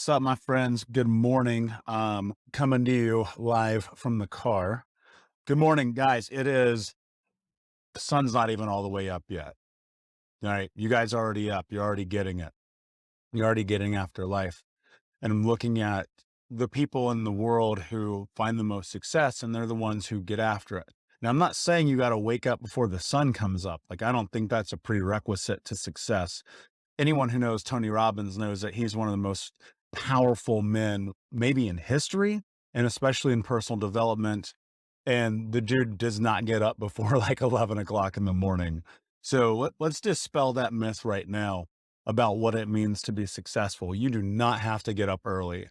What's up, my friends? Good morning. Coming to you live from the car. Good morning, guys. The sun's not even all the way up yet. All right. You guys are already up. You're already getting it. You're already getting after life. And I'm looking at the people in the world who find the most success, and they're the ones who get after it. Now, I'm not saying you got to wake up before the sun comes up. Like, I don't think that's a prerequisite to success. Anyone who knows Tony Robbins knows that he's one of the most powerful men, maybe in history, and especially in personal development. And the dude does not get up before like 11 o'clock in the morning. So let's dispel that myth right now about what it means to be successful. You do not have to get up early.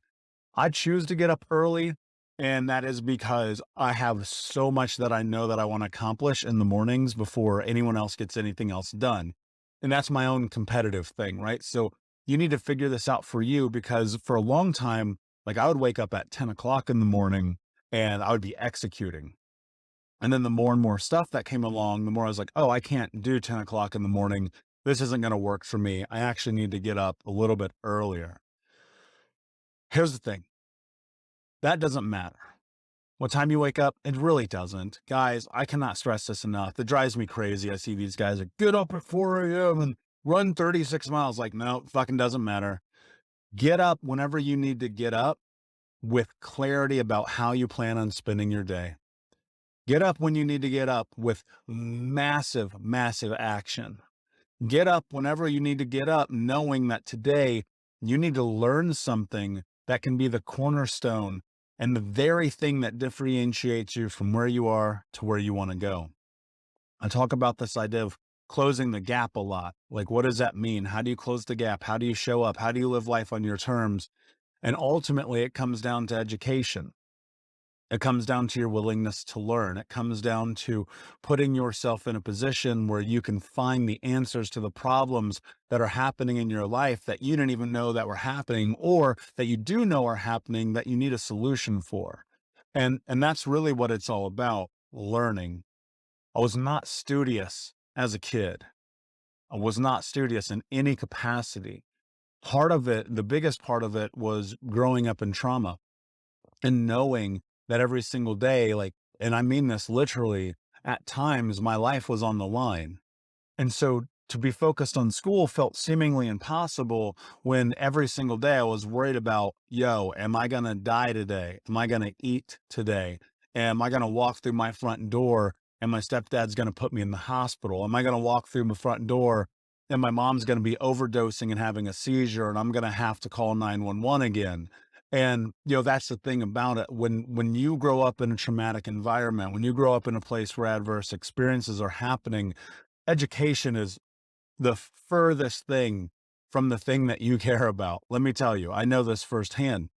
I choose to get up early, and that is because I have so much that I know that I want to accomplish in the mornings before anyone else gets anything else done. And that's my own competitive thing, right? So you need to figure this out for you, because for a long time, like, I would wake up at 10 o'clock in the morning and I would be executing. And then the more and more stuff that came along, the more I was like, oh, I can't do 10 o'clock in the morning. This isn't going to work for me. I actually need to get up a little bit earlier. Here's the thing. That doesn't matter. What time you wake up, it really doesn't. Guys, I cannot stress this enough. It drives me crazy. I see these guys like, get up at 4 a.m. and run 36 miles. Like, no, it fucking doesn't matter. Get up whenever you need to get up with clarity about how you plan on spending your day. Get up when you need to get up with massive, massive action. Get up whenever you need to get up, knowing that today you need to learn something that can be the cornerstone and the very thing that differentiates you from where you are to where you want to go. I talk about this idea of closing the gap a lot. Like, what does that mean? How do you close the gap? How do you show up? How do you live life on your terms? And ultimately, it comes down to education. It comes down to your willingness to learn. It comes down to putting yourself in a position where you can find the answers to the problems that are happening in your life that you didn't even know that were happening, or that you do know are happening that you need a solution for. And that's really what it's all about, learning. I was not studious as a kid. I was not studious in any capacity. Part of it, the biggest part of it, was growing up in trauma and knowing that every single day, like, and I mean this literally, at times my life was on the line. And so to be focused on school felt seemingly impossible when every single day I was worried about, yo, am I going to die today? Am I going to eat today? Am I going to walk through my front door and my stepdad's going to put me in the hospital? Am I going to walk through my front door and my mom's going to be overdosing and having a seizure and I'm going to have to call 911 again? And, that's the thing about it. When you grow up in a traumatic environment, when you grow up in a place where adverse experiences are happening, education is the furthest thing from the thing that you care about. Let me tell you, I know this firsthand.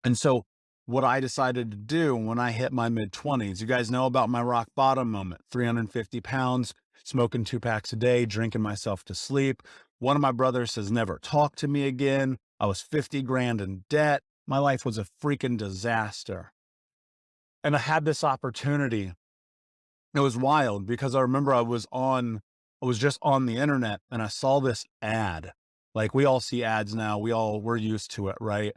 And so what I decided to do when I hit my mid-20s, you guys know about my rock bottom moment, 350 pounds, smoking 2 packs a day, drinking myself to sleep. One of my brothers has never talked to me again. I was 50 grand in debt. My life was a freaking disaster. And I had this opportunity. It was wild because I remember I was just on the internet and I saw this ad. Like, we all see ads now. We're used to it, right?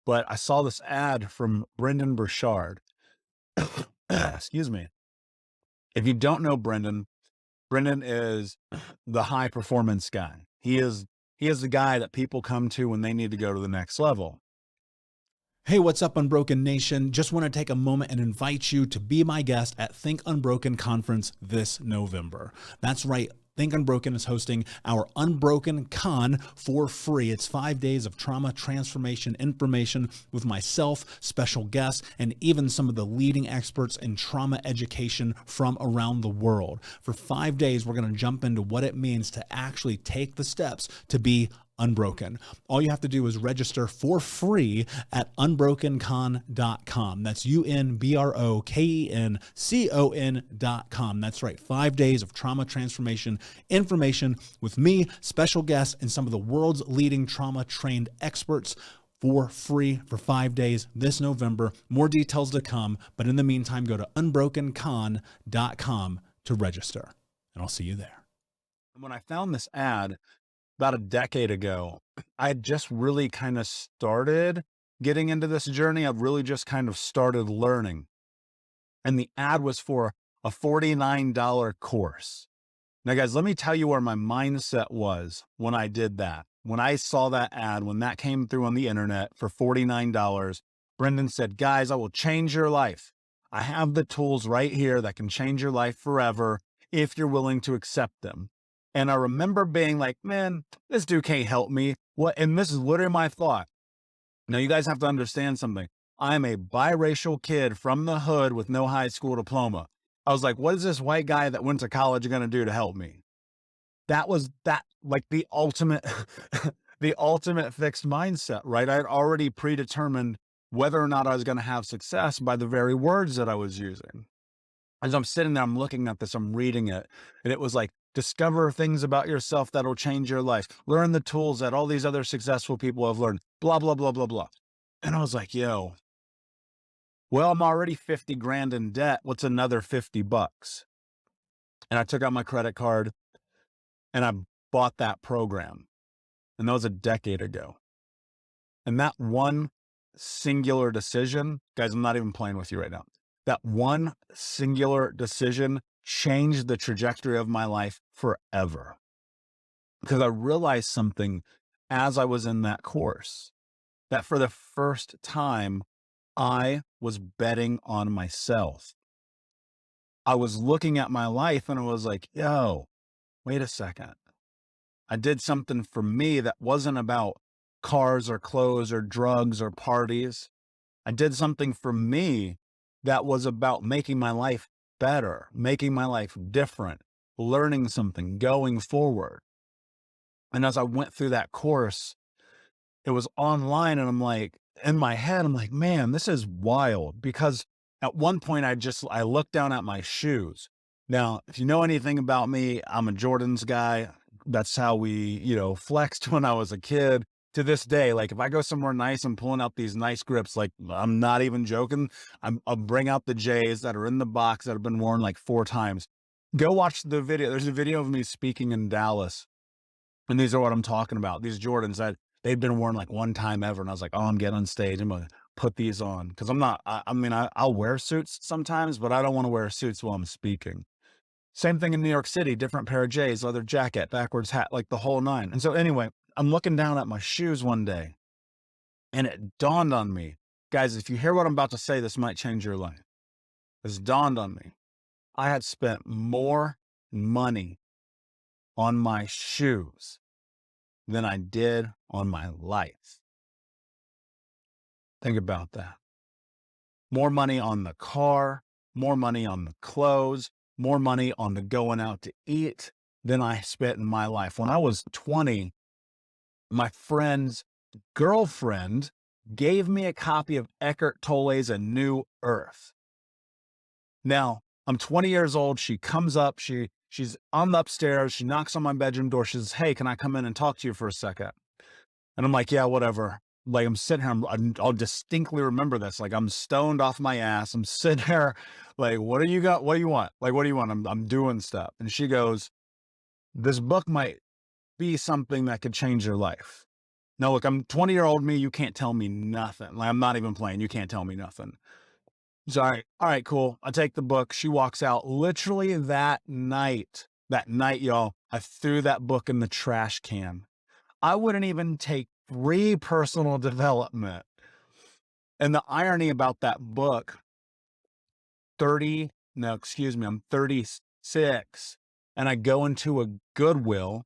But I saw this ad from Brendan Burchard. Excuse me. If you don't know Brendan, Brendan is the high performance guy. He is the guy that people come to when they need to go to the next level. Hey, what's up, Unbroken Nation? Just want to take a moment and invite you to be my guest at Think Unbroken Conference this November. That's right. Think Unbroken is hosting our Unbroken Con for free. It's 5 days of trauma transformation information with myself, special guests, and even some of the leading experts in trauma education from around the world. For 5 days, we're going to jump into what it means to actually take the steps to be unbroken. All you have to do is register for free at unbrokencon.com. That's unbrokencon.com. That's right. 5 days of trauma transformation information with me, special guests, and some of the world's leading trauma trained experts for free for 5 days this November. More details to come. But in the meantime, go to unbrokencon.com to register, and I'll see you there. And when I found this ad, about a decade ago, I had just really kind of started getting into this journey. I've really just kind of started learning. And the ad was for a $49 course. Now, guys, let me tell you where my mindset was when I did that. When I saw that ad, when that came through on the internet for $49, Brendan said, guys, I will change your life. I have the tools right here that can change your life forever if you're willing to accept them. And I remember being like, man, this dude can't help me. What? And this is literally my thought. Now, you guys have to understand something. I'm a biracial kid from the hood with no high school diploma. I was like, what is this white guy that went to college going to do to help me? That was that like the ultimate, the ultimate fixed mindset, right? I had already predetermined whether or not I was going to have success by the very words that I was using. As I'm sitting there, I'm looking at this, I'm reading it, and it was like, discover things about yourself that'll change your life. Learn the tools that all these other successful people have learned, blah, blah, blah, blah, blah. And I was like, yo, well, I'm already 50 grand in debt. What's another 50 bucks? And I took out my credit card and I bought that program. And that was a decade ago. And that one singular decision, guys, I'm not even playing with you right now. That one singular decision changed the trajectory of my life forever. Because I realized something as I was in that course, that for the first time, I was betting on myself. I was looking at my life and I was like, yo, wait a second. I did something for me that wasn't about cars or clothes or drugs or parties. I did something for me that was about making my life better, making my life different, learning something, going forward. And as I went through that course, it was online and I'm like, in my head, I'm like, man, this is wild. Because at one point I looked down at my shoes. Now, if you know anything about me, I'm a Jordan's guy. That's how we, flexed when I was a kid. To this day, like if I go somewhere nice, I'm pulling out these nice grips. Like I'm not even joking. I'll bring out the J's that are in the box that have been worn like 4 times. Go watch the video. There's a video of me speaking in Dallas. And these are what I'm talking about. These Jordans that they've been worn like 1 time ever. And I was like, oh, I'm getting on stage. I'm going to put these on. Cause I'm not, I'll wear suits sometimes, but I don't want to wear suits while I'm speaking. Same thing in New York City, different pair of J's, leather jacket, backwards hat, like the whole 9. And so anyway, I'm looking down at my shoes one day and it dawned on me, guys, if you hear what I'm about to say, this might change your life. It's dawned on me. I had spent more money on my shoes than I did on my life. Think about that. More money on the car, more money on the clothes, more money on the going out to eat than I spent in my life. When I was 20, my friend's girlfriend gave me a copy of Eckhart Tolle's A New Earth. Now, I'm 20 years old. She comes up, she's on the upstairs, she knocks on my bedroom door. She says, hey, can I come in and talk to you for a second? And I'm like, yeah, whatever. Like I'm sitting here, I'll distinctly remember this. Like I'm stoned off my ass. I'm sitting there like, what do you got? What do you want? Like, what do you want? I'm doing stuff. And she goes, this book might be something that could change your life. Now, look, I'm 20-year-old me. You can't tell me nothing. Like I'm not even playing. You can't tell me nothing. So, all right, cool. I take the book. She walks out. Literally that night, y'all, I threw that book in the trash can. I wouldn't even take free personal development. And the irony about that book, I'm 36 and I go into a Goodwill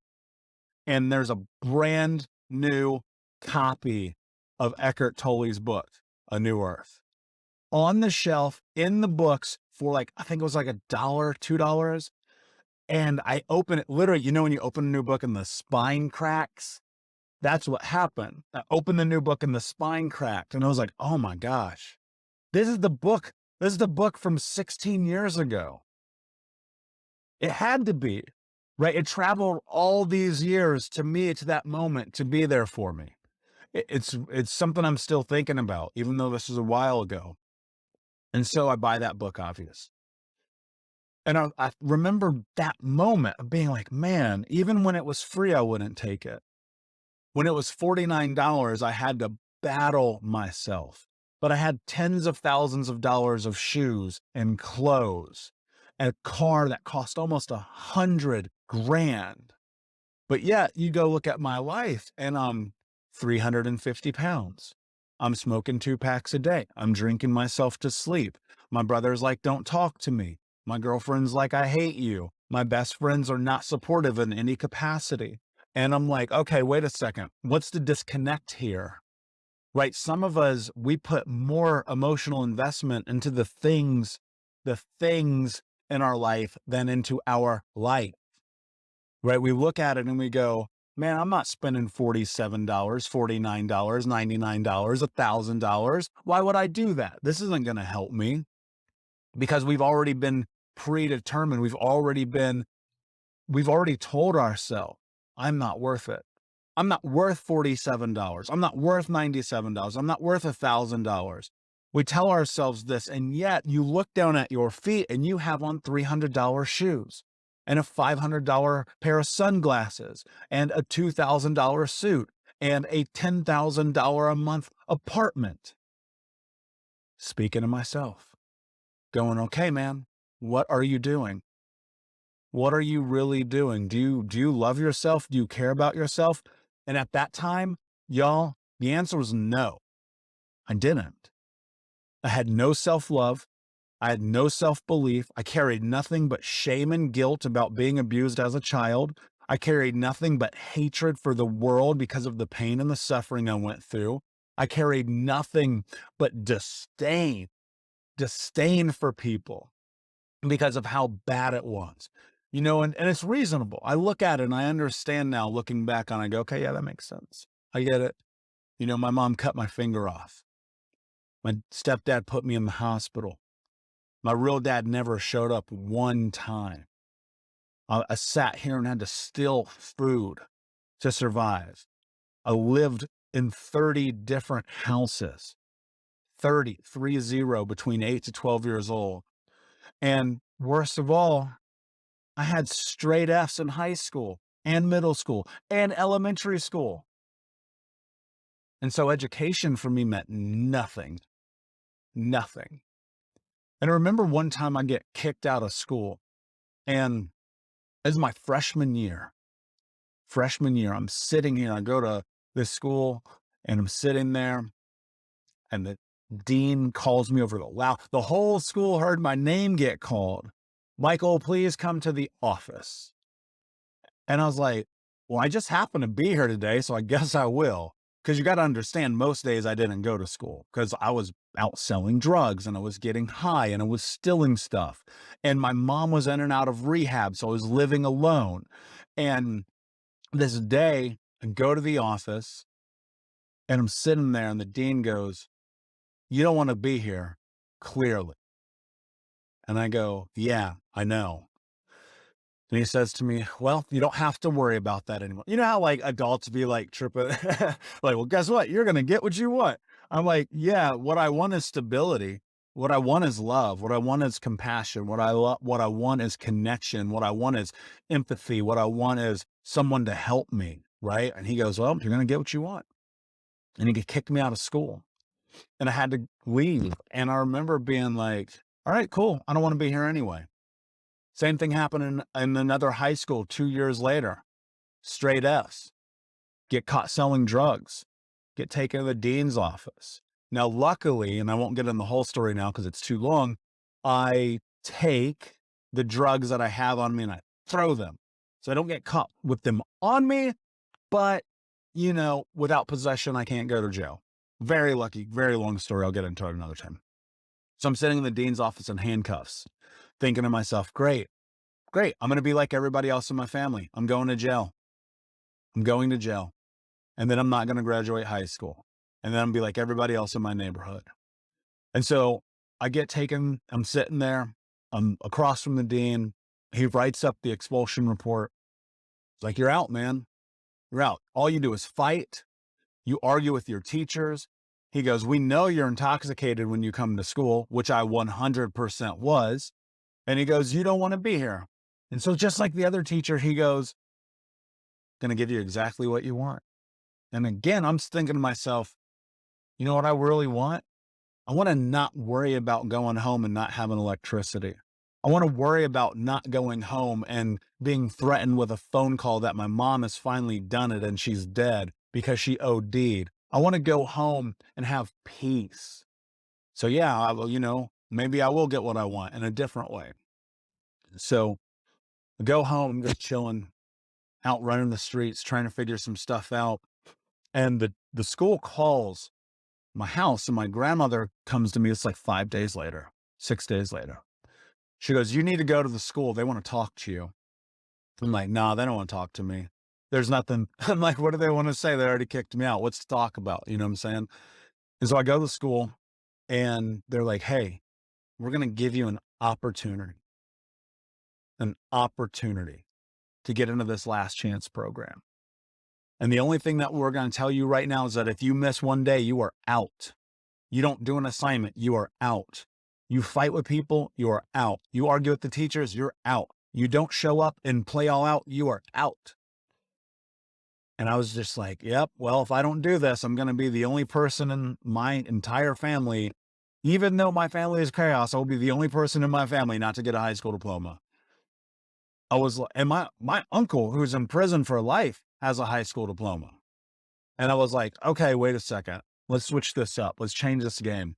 and there's a brand new copy of Eckhart Tolle's book, A New Earth, on the shelf in the books for like, I think it was like $1, $2. And I open it literally, when you open a new book and the spine cracks. That's what happened. I opened the new book and the spine cracked. And I was like, oh my gosh, this is the book. This is the book from 16 years ago. It had to be, right? It traveled all these years to me, to that moment, to be there for me. It's something I'm still thinking about, even though this is a while ago. And so I buy that book, obvious. And I remember that moment of being like, man, even when it was free, I wouldn't take it. When it was $49, I had to battle myself. But I had tens of thousands of dollars of shoes and clothes, and a car that cost almost 100 grand. But yet you go look at my life and I'm 350 pounds. I'm smoking 2 packs a day. I'm drinking myself to sleep. My brother's like, don't talk to me. My girlfriend's like, I hate you. My best friends are not supportive in any capacity. And I'm like, okay, wait a second. What's the disconnect here? Right? Some of us, we put more emotional investment into the things in our life than into our life. Right? We look at it and we go, man, I'm not spending $47, $49, $99, $1,000. Why would I do that? This isn't going to help me, because we've already been predetermined. We've already told ourselves, I'm not worth it. I'm not worth $47. I'm not worth $97. I'm not worth $1,000. We tell ourselves this, and yet you look down at your feet and you have on $300 shoes and a $500 pair of sunglasses and a $2,000 suit and a $10,000 a month apartment. Speaking to myself, going, okay, man, what are you doing? What are you really doing? Do you love yourself? Do you care about yourself? And at that time, y'all, the answer was no. I didn't. I had no self-love. I had no self-belief. I carried nothing but shame and guilt about being abused as a child. I carried nothing but hatred for the world because of the pain and the suffering I went through. I carried nothing but disdain for people because of how bad it was. And it's reasonable. I look at it and I understand now, looking back on it, I go, okay, yeah, that makes sense. I get it. My mom cut my finger off. My stepdad put me in the hospital. My real dad never showed up one time. I sat here and had to steal food to survive. I lived in 30 different houses, 30 between 8 to 12 years old. And worst of all, I had straight Fs in high school and middle school and elementary school. And so education for me meant nothing, nothing. And I remember one time I get kicked out of school, and it was my freshman year. I'm sitting here, I go to this school and I'm sitting there, and the dean calls me over the whole school heard my name get called. Michael, please come to the office. And I was like, well, I just happen to be here today, so I guess I will. Because you got to understand, most days I didn't go to school because I was out selling drugs and I was getting high and I was stealing stuff. And my mom was in and out of rehab, so I was living alone. And this day, I go to the office and I'm sitting there, and the dean goes, you don't want to be here, clearly. And I go, yeah, I know. And he says to me, well, you don't have to worry about that anymore. You know how like adults be like tripping, like, well, guess what? You're going to get what you want. I'm like, yeah, what I want is stability. What I want is love. What I want is compassion. What I want is connection. What I want is empathy. What I want is someone to help me. Right. And he goes, well, you're going to get what you want. And he kicked me out of school, and I had to leave. And I remember being like, all right, cool. I don't want to be here anyway. Same thing happened in another high school 2 years later. Straight Fs. Get caught selling drugs. Get taken to the dean's office. Now, luckily, and I won't get in the whole story now because it's too long, I take the drugs that I have on me and I throw them. So I don't get caught with them on me, but, without possession, I can't go to jail. Very lucky, very long story. I'll get into it another time. So I'm sitting in the dean's office in handcuffs, thinking to myself, great. I'm going to be like everybody else in my family. I'm going to jail. And then I'm not going to graduate high school. And then I'm be like everybody else in my neighborhood. And so I get taken. I'm sitting there. I'm across from the dean. He writes up the expulsion report. It's like, you're out, man. You're out. All you do is fight. You argue with your teachers. He goes, we know you're intoxicated when you come to school, which I 100% was. And he goes, you don't want to be here. And so just like the other teacher, he goes, going to give you exactly what you want. And again, I'm thinking to myself, you know what I really want? I want to not worry about going home and not having electricity. I want to worry about not going home and being threatened with a phone call that my mom has finally done it and she's dead because she OD'd. I want to go home and have peace. So yeah, I will, maybe I will get what I want in a different way. So I go home, I'm just chilling, out running the streets, trying to figure some stuff out. And the school calls my house, and my grandmother comes to me. It's like 5 days later, 6 days later. She goes, you need to go to the school. They want to talk to you. I'm like, nah, they don't want to talk to me. There's nothing. I'm like, what do they want to say? They already kicked me out. What's to talk about? You know what I'm saying? And so I go to the school and they're like, hey, we're going to give you an opportunity to get into this last chance program. And the only thing that we're going to tell you right now is that if you miss one day, you are out. You don't do an assignment, you are out. You fight with people, you are out. You argue with the teachers, you're out. You don't show up and play all out, you are out. And I was just like, yep, well, if I don't do this, I'm going to be the only person in my entire family. Even though my family is chaos, I will be the only person in my family not to get a high school diploma. And my uncle, who's in prison for life, has a high school diploma. And I was like, okay, wait a second. Let's switch this up. Let's change this game.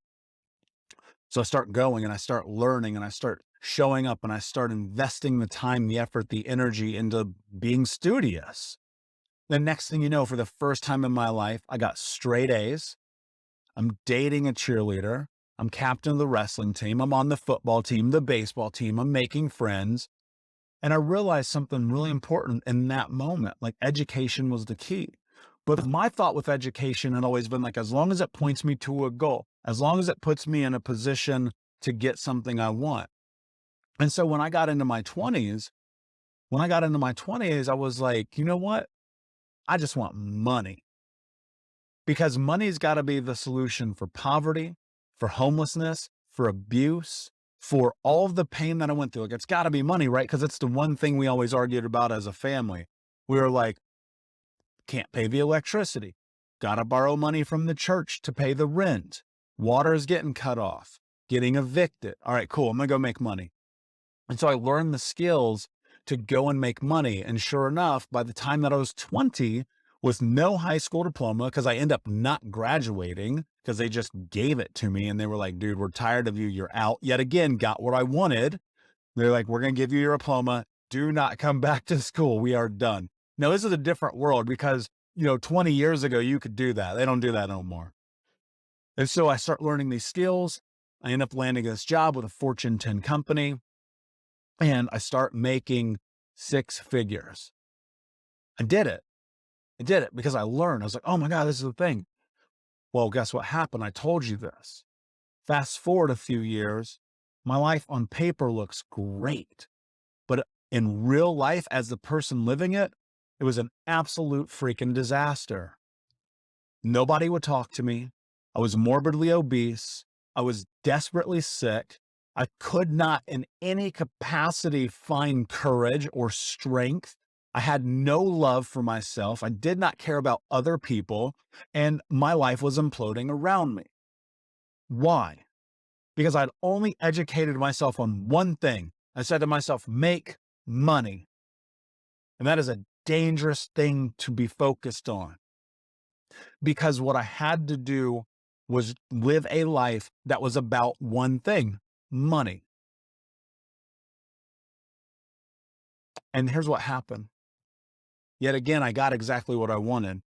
So I start going and I start learning and I start showing up and I start investing the time, the effort, the energy into being studious. The next thing you know, for the first time in my life, I got straight A's. I'm dating a cheerleader. I'm captain of the wrestling team. I'm on the football team, the baseball team. I'm making friends. And I realized something really important in that moment, like education was the key. But my thought with education had always been like, as long as it points me to a goal, as long as it puts me in a position to get something I want. And so when I got into my 20s, I was like, you know what? I just want money, because money's got to be the solution for poverty, for homelessness, for abuse, for all of the pain that I went through. Like, it's got to be money, right? Because it's the one thing we always argued about as a family. We were like, can't pay the electricity. Got to borrow money from the church to pay the rent. Water's getting cut off, getting evicted. All right, cool. I'm going to go make money. And so I learned the skills to go and make money. And sure enough, by the time that I was 20, with no high school diploma, because I end up not graduating because they just gave it to me. And they were like, dude, we're tired of you. You're out. Yet again, got what I wanted. They're like, we're going to give you your diploma. Do not come back to school. We are done. Now, this is a different world because, 20 years ago, you could do that. They don't do that no more. And so I start learning these skills. I end up landing this job with a Fortune 10 company, and I start making 6 figures. I did it because I learned. I was like, oh my God, this is the thing. Well, guess what happened? I told you this. Fast forward a few years, my life on paper looks great. But in real life, as the person living it, it was an absolute freaking disaster. Nobody would talk to me. I was morbidly obese. I was desperately sick. I could not in any capacity find courage or strength. I had no love for myself. I did not care about other people, and my life was imploding around me. Why? Because I'd only educated myself on one thing. I said to myself, make money. And that is a dangerous thing to be focused on, because what I had to do was live a life that was about one thing: money. And here's what happened. Yet again, I got exactly what I wanted.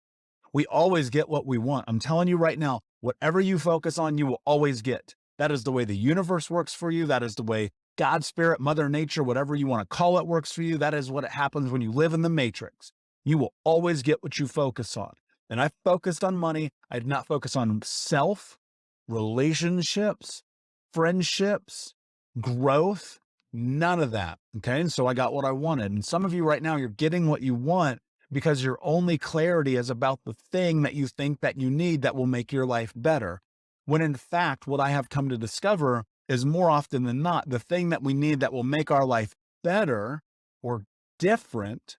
We always get what we want. I'm telling you right now, whatever you focus on, you will always get. That is the way the universe works for you. That is the way God, Spirit, Mother Nature, whatever you want to call it, works for you. That is what happens when you live in the matrix. You will always get what you focus on. And I focused on money. I did not focus on self, relationships, friendships, growth, none of that. Okay. And so I got what I wanted. And some of you right now, you're getting what you want because your only clarity is about the thing that you think that you need that will make your life better. When in fact, what I have come to discover is more often than not the thing that we need that will make our life better or different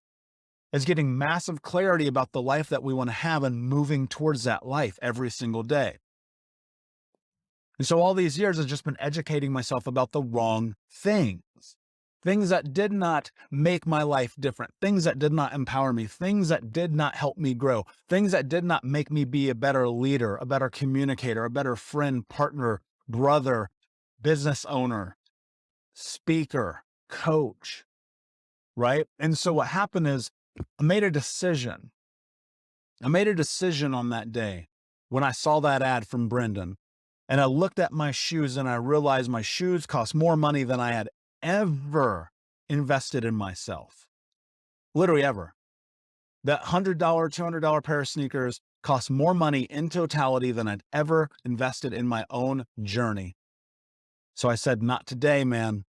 is getting massive clarity about the life that we want to have and moving towards that life every single day. And so all these years I've just been educating myself about the wrong things. Things that did not make my life different, things that did not empower me, things that did not help me grow, things that did not make me be a better leader, a better communicator, a better friend, partner, brother, business owner, speaker, coach, right? And so what happened is I made a decision. I made a decision on that day when I saw that ad from Brendan, and I looked at my shoes and I realized my shoes cost more money than I had ever invested in myself. Literally ever. That $100, $200 pair of sneakers cost more money in totality than I'd ever invested in my own journey. So I said, not today, man.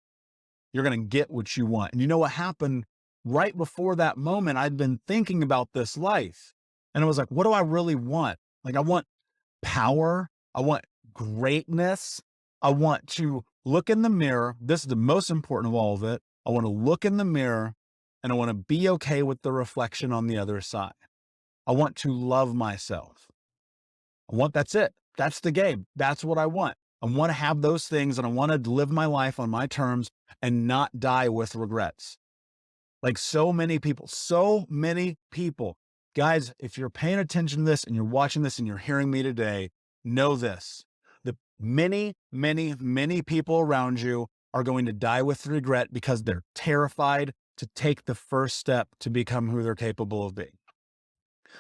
You're going to get what you want. And you know what happened? Right before that moment, I'd been thinking about this life. And I was like, what do I really want? Like, I want power. I want greatness. I want to look in the mirror. This is the most important of all of it. I want to look in the mirror and I want to be okay with the reflection on the other side. I want to love myself. That's it. That's the game. That's what I want. I want to have those things and I want to live my life on my terms and not die with regrets. Like so many people, guys, if you're paying attention to this and you're watching this and you're hearing me today, know this. The many people around you are going to die with regret because they're terrified to take the first step to become who they're capable of being.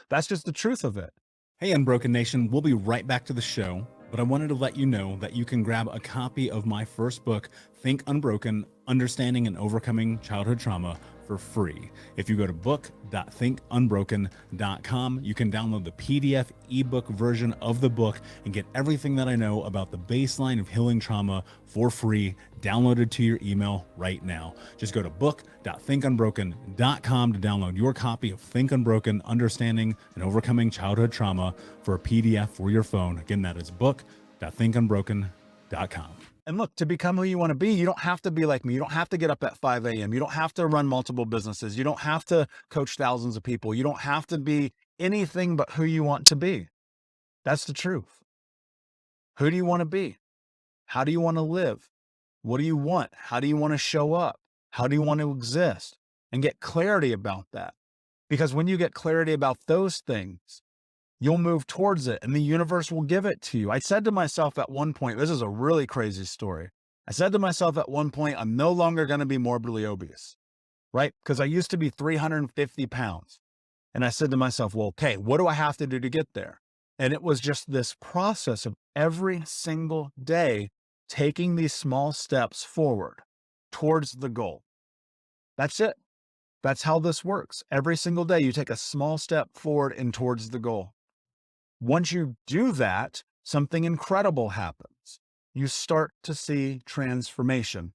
That's just the truth of it. Hey, Unbroken Nation, we'll be right back to the show, but I wanted to let you know that you can grab a copy of my first book, Think Unbroken, Understanding and Overcoming Childhood Trauma, for free. If you go to book.thinkunbroken.com, you can download the PDF ebook version of the book and get everything that I know about the baseline of healing trauma for free, downloaded to your email right now. Just go to book.thinkunbroken.com to download your copy of Think Unbroken, Understanding and Overcoming Childhood Trauma for a PDF for your phone. Again, that is book.thinkunbroken.com. And look, to become who you want to be, you don't have to be like me. You don't have to get up at 5 a.m. You don't have to run multiple businesses. You don't have to coach thousands of people. You don't have to be anything but who you want to be. That's the truth. Who do you want to be? How do you want to live? What do you want? How do you want to show up? How do you want to exist? And get clarity about that. Because when you get clarity about those things, you'll move towards it and the universe will give it to you. I said to myself at one point, this is a really crazy story. I said to myself at one point, I'm no longer going to be morbidly obese, right? Because I used to be 350 pounds. And I said to myself, well, okay, what do I have to do to get there? And it was just this process of every single day taking these small steps forward towards the goal. That's it. That's how this works. Every single day you take a small step forward and towards the goal. Once you do that, something incredible happens. You start to see transformation.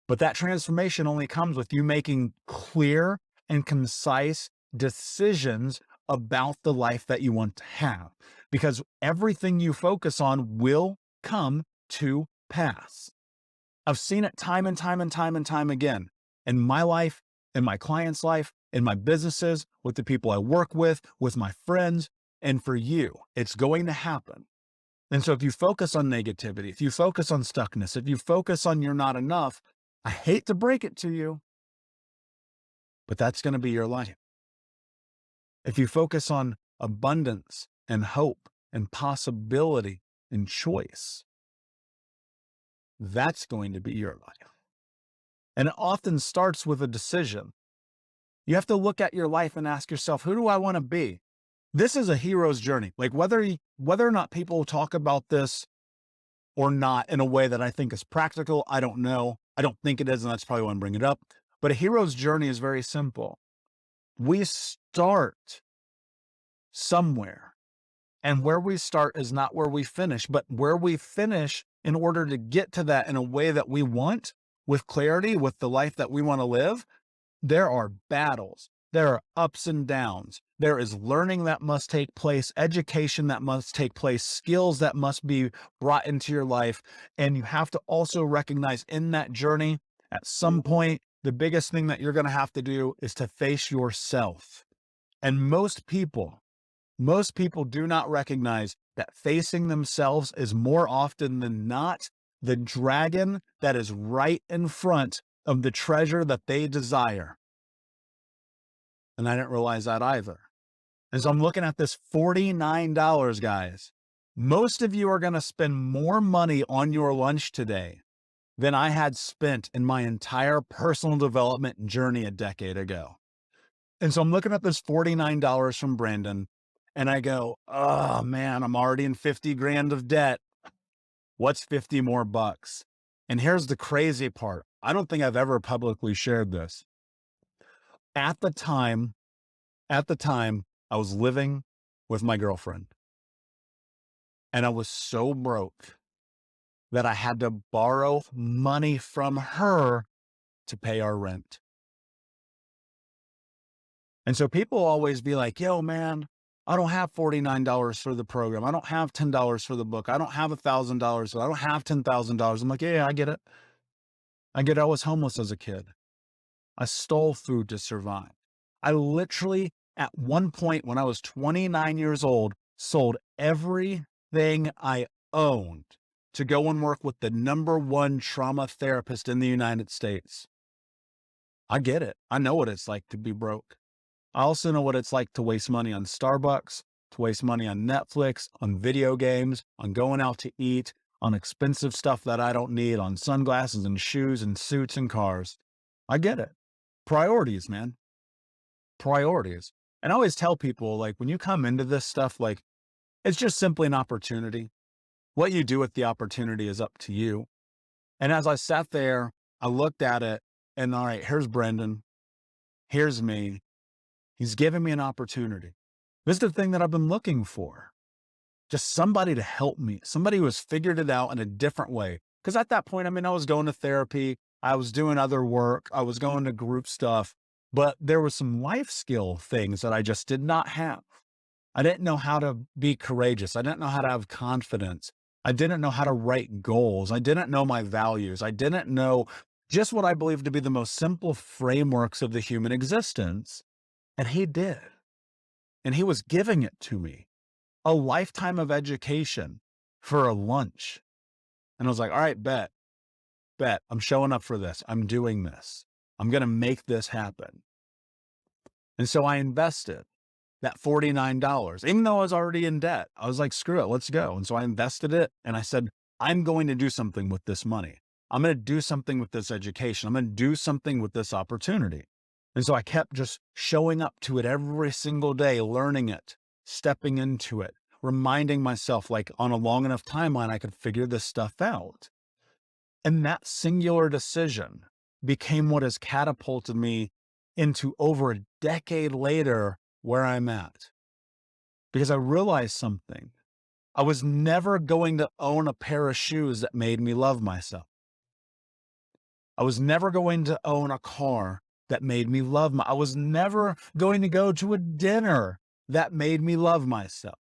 But that transformation only comes with you making clear and concise decisions about the life that you want to have. Because everything you focus on will come to pass. I've seen it time and time again in my life, in my clients' life, in my businesses, with the people I work with my friends. And for you, it's going to happen. And so if you focus on negativity, if you focus on stuckness, if you focus on you're not enough, I hate to break it to you, but that's going to be your life. If you focus on abundance and hope and possibility and choice, that's going to be your life. And it often starts with a decision. You have to look at your life and ask yourself, who do I want to be? This is a hero's journey. Like whether or not people talk about this or not in a way that I think is practical, I don't know. I don't think it is, and that's probably why I'm bringing it up. But a hero's journey is very simple. We start somewhere, and where we start is not where we finish, but where we finish in order to get to that in a way that we want, with clarity, with the life that we want to live. There are battles. There are ups and downs. There is learning that must take place, education that must take place, skills that must be brought into your life. And you have to also recognize in that journey, at some point, the biggest thing that you're going to have to do is to face yourself. And most people do not recognize that facing themselves is more often than not the dragon that is right in front of the treasure that they desire. And I didn't realize that either. And so I'm looking at this $49, guys. Most of you are going to spend more money on your lunch today than I had spent in my entire personal development journey a decade ago. And so I'm looking at this $49 from Brandon and I go, oh man, I'm already in 50 grand of debt. What's 50 more bucks? And here's the crazy part. I don't think I've ever publicly shared this. At the time, I was living with my girlfriend and I was so broke that I had to borrow money from her to pay our rent. And so people always be like, yo, man, I don't have $49 for the program. I don't have $10 for the book. I don't have $1,000. I don't have $10,000. I'm like, yeah, I get it. I was homeless as a kid. I stole food to survive. I literally, at one point when I was 29 years old, sold everything I owned to go and work with the #1 trauma therapist in the United States. I get it. I know what it's like to be broke. I also know what it's like to waste money on Starbucks, to waste money on Netflix, on video games, on going out to eat, on expensive stuff that I don't need, on sunglasses and shoes and suits and cars. I get it. Priorities, man. Priorities. And I always tell people, like, when you come into this stuff, like, it's just simply an opportunity. What you do with the opportunity is up to you. And as I sat there, I looked at it and all right, here's Brendan. Here's me. He's giving me an opportunity. This is the thing that I've been looking for. Just somebody to help me, somebody who has figured it out in a different way. Because at that point, I mean, I was going to therapy, I was doing other work, I was going to group stuff, but there were some life skill things that I just did not have. I didn't know how to be courageous. I didn't know how to have confidence. I didn't know how to write goals. I didn't know my values. I didn't know just what I believe to be the most simple frameworks of the human existence. And he did. And he was giving it to me. A lifetime of education for a lunch. And I was like, all right, bet. I'm showing up for this. I'm doing this. I'm going to make this happen. And so I invested that $49, even though I was already in debt. I was like, screw it, let's go. And so I invested it. And I said, I'm going to do something with this money. I'm going to do something with this education. I'm going to do something with this opportunity. And so I kept just showing up to it every single day, learning it, stepping into it, reminding myself, like, on a long enough timeline, I could figure this stuff out. And that singular decision became what has catapulted me into over a decade later where I'm at. Because I realized something. I was never going to own a pair of shoes that made me love myself. I was never going to own a car that made me love I was never going to go to a dinner that made me love myself.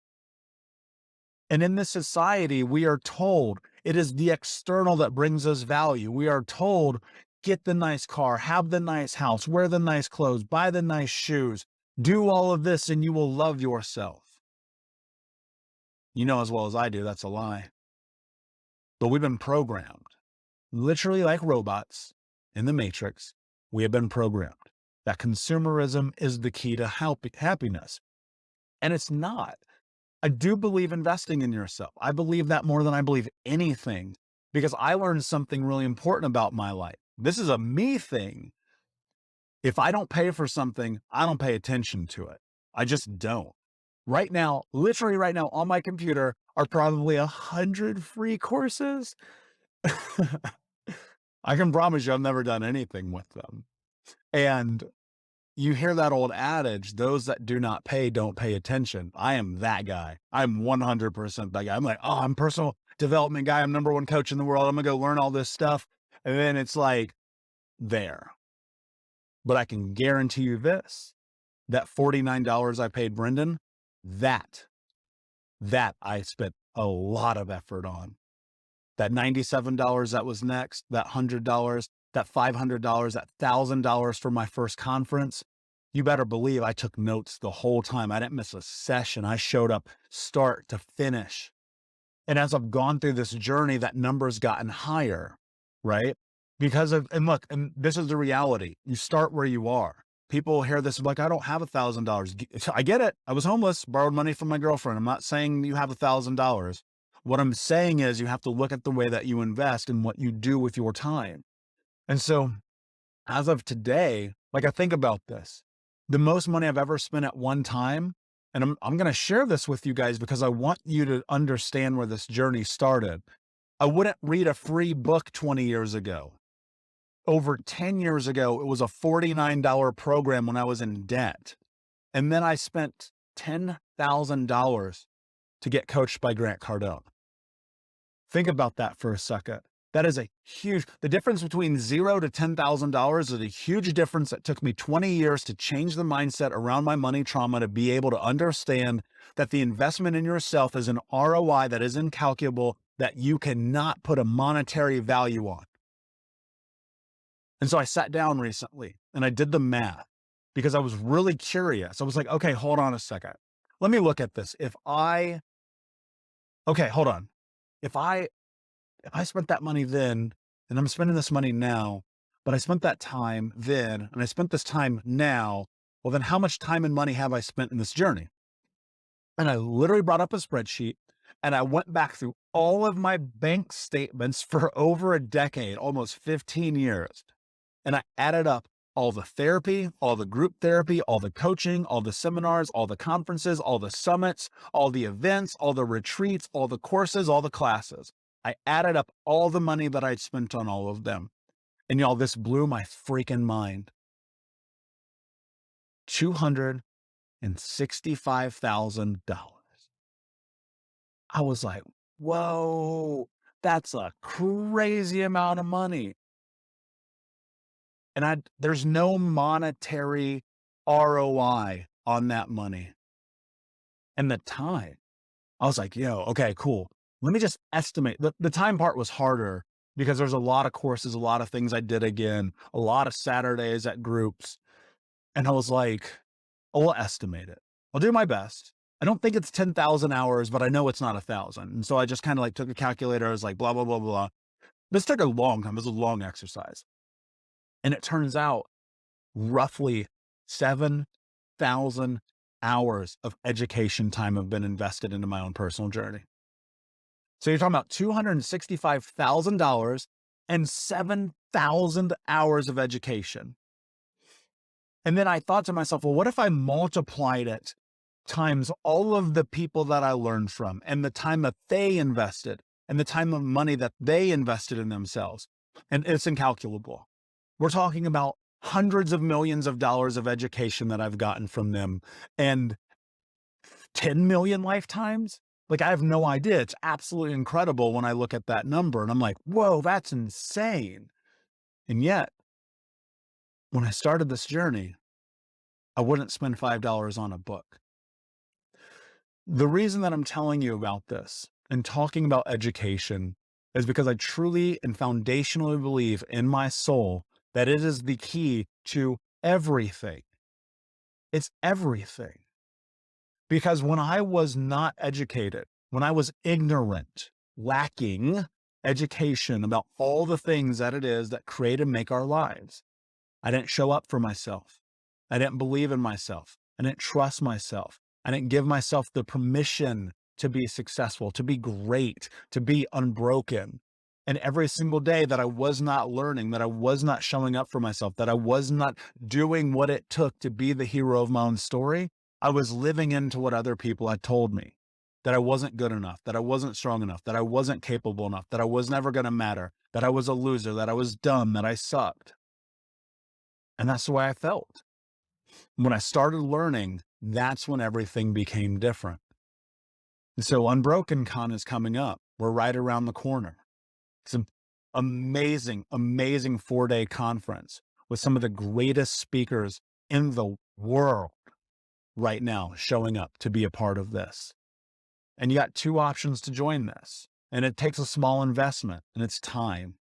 And in this society, we are told it is the external that brings us value. We are told, get the nice car, have the nice house, wear the nice clothes, buy the nice shoes, do all of this and you will love yourself. You know as well as I do, that's a lie. But we've been programmed, literally like robots in the Matrix. We have been programmed that consumerism is the key to happiness. And it's not. I do believe investing in yourself. I believe that more than I believe anything, because I learned something really important about my life. This is a me thing. If I don't pay for something, I don't pay attention to it. I just don't. Right now, literally right now on my computer are probably 100 free courses. I can promise you I've never done anything with them. And you hear that old adage, those that do not pay don't pay attention. I am that guy. I'm 100% that guy. I'm like, oh, I'm personal development guy. I'm #1 coach in the world. I'm going to go learn all this stuff. And then it's like there. But I can guarantee you this. that $49 I paid Brendan, that I spent a lot of effort on. That $97 that was next, that $100, that $500, that $1,000 for my first conference. You better believe I took notes the whole time. I didn't miss a session. I showed up start to finish. And as I've gone through this journey, that number's gotten higher, right? Because of, and look, and this is the reality. You start where you are. People hear this like, I don't have $1,000. I get it. I was homeless, borrowed money from my girlfriend. I'm not saying you have $1,000. What I'm saying is you have to look at the way that you invest and what you do with your time. And so as of today, like I think about this, the most money I've ever spent at one time, and I'm going to share this with you guys because I want you to understand where this journey started. I wouldn't read a free book 20 years ago. Over 10 years ago, it was a $49 program when I was in debt. And then I spent $10,000 to get coached by Grant Cardone. Think about that for a second. That is a huge, the difference between $0 to $10,000 is a huge difference that took me 20 years to change the mindset around my money trauma, to be able to understand that the investment in yourself is an ROI that is incalculable, that you cannot put a monetary value on. And so I sat down recently and I did the math because I was really curious. I was like, okay, hold on a second. Let me look at this. Okay, hold on. If I spent that money then, and I'm spending this money now, but I spent that time then, and I spent this time now, well, then how much time and money have I spent in this journey? And I literally brought up a spreadsheet and I went back through all of my bank statements for over a decade, almost 15 years. And I added up all the therapy, all the group therapy, all the coaching, all the seminars, all the conferences, all the summits, all the events, all the retreats, all the courses, all the classes. I added up all the money that I'd spent on all of them. And y'all, this blew my freaking mind. $265,000. I was like, whoa, that's a crazy amount of money. And there's no monetary ROI on that money. And the time, I was like, yo, okay, cool. Let me just estimate. The time part was harder because there's a lot of courses, a lot of things I did again, a lot of Saturdays at groups. And I was like, I'll estimate it. I'll do my best. I don't think it's 10,000 hours, but I know it's not 1,000. And so I just kind of like took a calculator. I was like, blah, blah, blah, blah. This took a long time. It was a long exercise. And it turns out roughly 7,000 hours of education time have been invested into my own personal journey. So you're talking about $265,000 and 7,000 hours of education. And then I thought to myself, well, what if I multiplied it times all of the people that I learned from, and the time that they invested, and the time of money that they invested in themselves? And it's incalculable. We're talking about hundreds of millions of dollars of education that I've gotten from them, and 10 million lifetimes. Like, I have no idea. It's absolutely incredible when I look at that number and I'm like, whoa, that's insane. And yet, when I started this journey, I wouldn't spend $5 on a book. The reason that I'm telling you about this and talking about education is because I truly and foundationally believe in my soul that it is the key to everything. It's everything. Because when I was not educated, when I was ignorant, lacking education about all the things that it is that create and make our lives, I didn't show up for myself. I didn't believe in myself. I didn't trust myself. I didn't give myself the permission to be successful, to be great, to be unbroken. And every single day that I was not learning, that I was not showing up for myself, that I was not doing what it took to be the hero of my own story, I was living into what other people had told me, that I wasn't good enough, that I wasn't strong enough, that I wasn't capable enough, that I was never going to matter, that I was a loser, that I was dumb, that I sucked. And that's the way I felt. When I started learning, that's when everything became different. And so Unbroken Con is coming up. We're right around the corner. It's an amazing, amazing 4-day conference with some of the greatest speakers in the world. right now showing up to be a part of this. And you got two options to join this. And it takes a small investment and it's time,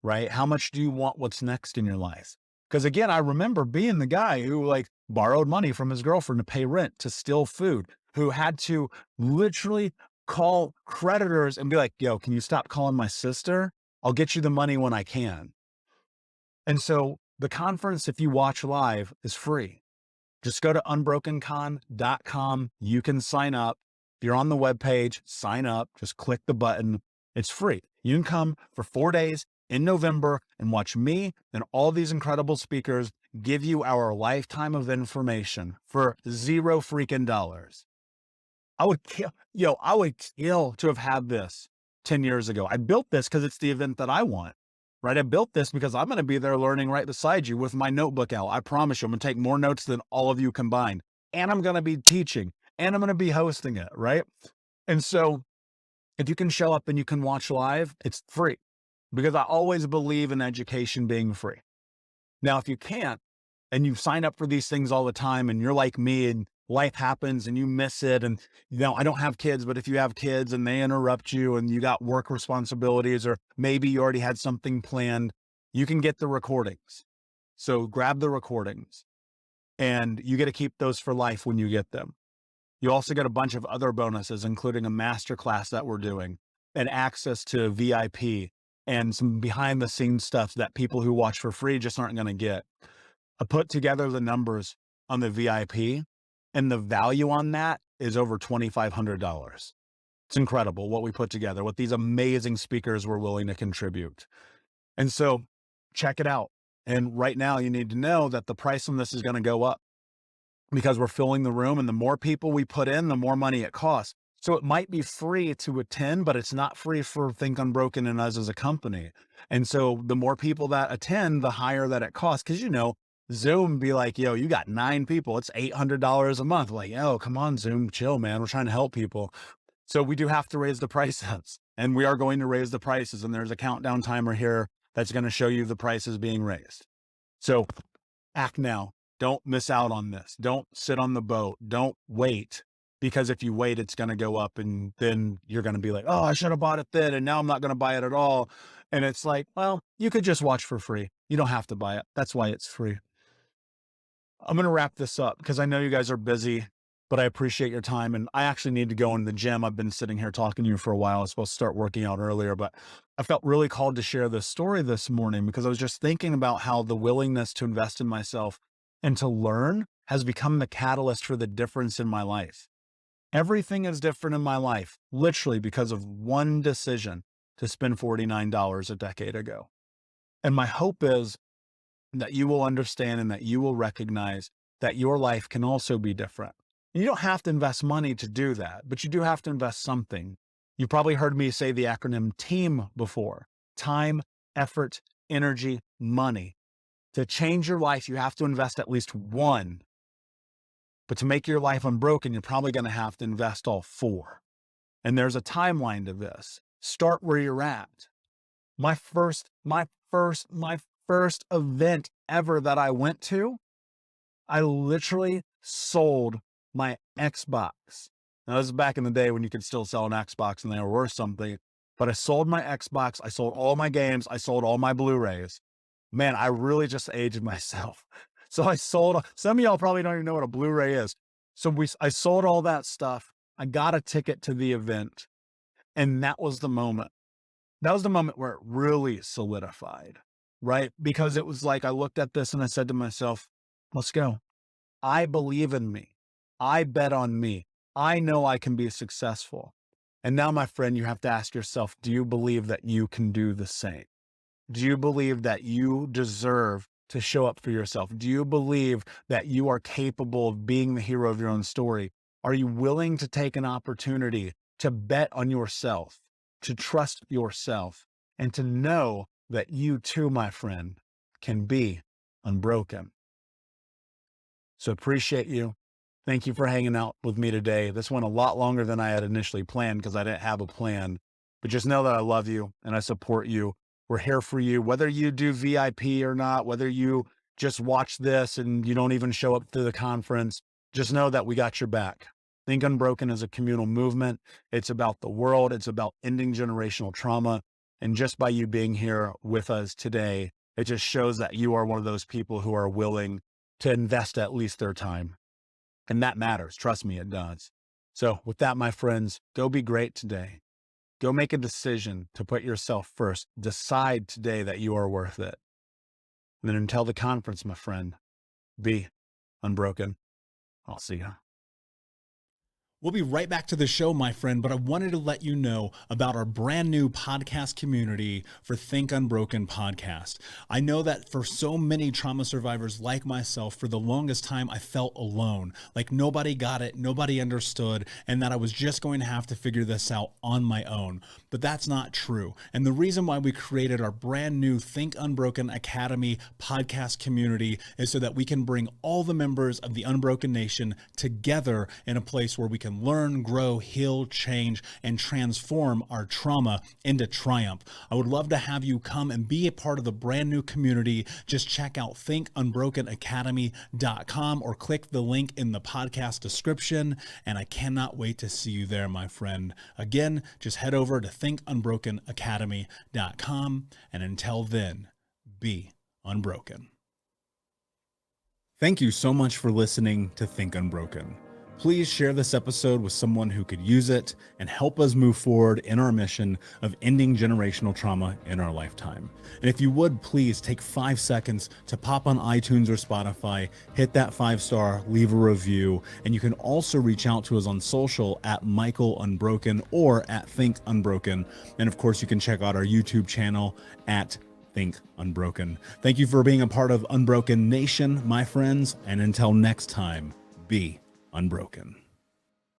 right? How much do you want what's next in your life? Because again, I remember being the guy who like borrowed money from his girlfriend to pay rent, to steal food, who had to literally call creditors and be like, yo, can you stop calling my sister? I'll get you the money when I can. And so the conference, if you watch live, is free. Just go to unbrokencon.com. You can sign up. If you're on the webpage, sign up, just click the button. It's free. You can come for 4 days in November and watch me and all these incredible speakers give you our lifetime of information for zero freaking dollars. I would kill to have had this 10 years ago. I built this because it's the event that I want, right? I built this because I'm going to be there learning right beside you with my notebook out. I promise you, I'm going to take more notes than all of you combined. And I'm going to be teaching and I'm going to be hosting it, right? And so if you can show up and you can watch live, it's free because I always believe in education being free. Now, if you can't, and you sign up for these things all the time and you're like me and life happens and you miss it. And, I don't have kids, but if you have kids and they interrupt you and you got work responsibilities, or maybe you already had something planned, you can get the recordings. So grab the recordings and you get to keep those for life when you get them. You also get a bunch of other bonuses, including a masterclass that we're doing and access to VIP and some behind the scenes stuff that people who watch for free just aren't going to get. I put together the numbers on the VIP and the value on that is over $2,500. It's incredible what we put together, what these amazing speakers were willing to contribute. And so check it out. And right now you need to know that the price on this is going to go up because we're filling the room, and the more people we put in, the more money it costs. So it might be free to attend, but it's not free for Think Unbroken and us as a company. And so the more people that attend, the higher that it costs. Cause Zoom be like, yo, you got 9 people. It's $800 a month. Like, yo, come on, Zoom, chill, man. We're trying to help people. So we do have to raise the prices, and we are going to raise the prices. And there's a countdown timer here that's going to show you the prices being raised. So act now. Don't miss out on this. Don't sit on the boat. Don't wait, because if you wait, it's going to go up and then you're going to be like, oh, I should have bought it then. And now I'm not going to buy it at all. And it's like, well, you could just watch for free. You don't have to buy it. That's why it's free. I'm going to wrap this up because I know you guys are busy, but I appreciate your time. And I actually need to go in the gym. I've been sitting here talking to you for a while. I was supposed to start working out earlier, but I felt really called to share this story this morning because I was just thinking about how the willingness to invest in myself and to learn has become the catalyst for the difference in my life. Everything is different in my life, literally because of one decision to spend $49 a decade ago. And my hope is that you will understand and that you will recognize that your life can also be different. You don't have to invest money to do that, but you do have to invest something. You probably heard me say the acronym TEAM before: time, effort, energy, money. To change your life, you have to invest at least one. But to make your life unbroken, you're probably going to have to invest all 4. And there's a timeline to this. Start where you're at. My first event ever that I went to, I literally sold my Xbox. Now, this is back in the day when you could still sell an Xbox and they were worth something, but I sold my Xbox. I sold all my games. I sold all my Blu-rays. Man, I really just aged myself. So I sold, some of y'all probably don't even know what a Blu-ray is. So I sold all that stuff. I got a ticket to the event, and that was the moment. That was the moment where it really solidified, right? Because it was like, I looked at this and I said to myself, let's go. I believe in me. I bet on me. I know I can be successful. And now, my friend, you have to ask yourself, do you believe that you can do the same? Do you believe that you deserve to show up for yourself? Do you believe that you are capable of being the hero of your own story? Are you willing to take an opportunity to bet on yourself, to trust yourself, and to know that you too, my friend, can be unbroken? So appreciate you. Thank you for hanging out with me today. This went a lot longer than I had initially planned because I didn't have a plan, but just know that I love you and I support you. We're here for you, whether you do VIP or not, whether you just watch this and you don't even show up to the conference. just know that we got your back. Think Unbroken is a communal movement. It's about the world. It's about ending generational trauma. And just by you being here with us today, it just shows that you are one of those people who are willing to invest at least their time. And that matters. Trust me, it does. So with that, my friends, go be great today. Go make a decision to put yourself first. Decide today that you are worth it. And then until the conference, my friend, be unbroken. I'll see you. We'll be right back to the show, my friend, but I wanted to let you know about our brand new podcast community for Think Unbroken podcast. I know that for so many trauma survivors like myself, for the longest time, I felt alone, like nobody got it, nobody understood, and that I was just going to have to figure this out on my own. But that's not true. And the reason why we created our brand new Think Unbroken Academy podcast community is so that we can bring all the members of the Unbroken Nation together in a place where we can learn, grow, heal, change, and transform our trauma into triumph. I would love to have you come and be a part of the brand new community. Just check out thinkunbrokenacademy.com or click the link in the podcast description. And I cannot wait to see you there, my friend. Again, just head over to thinkunbrokenacademy.com. And until then, be unbroken. Thank you so much for listening to Think Unbroken. Please share this episode with someone who could use it and help us move forward in our mission of ending generational trauma in our lifetime. And if you would, please take 5 seconds to pop on iTunes or Spotify, hit that 5-star, leave a review, and you can also reach out to us on social at Michael Unbroken or at Think Unbroken. And of course, you can check out our YouTube channel at Think Unbroken. Thank you for being a part of Unbroken Nation, my friends, and until next time, be unbroken.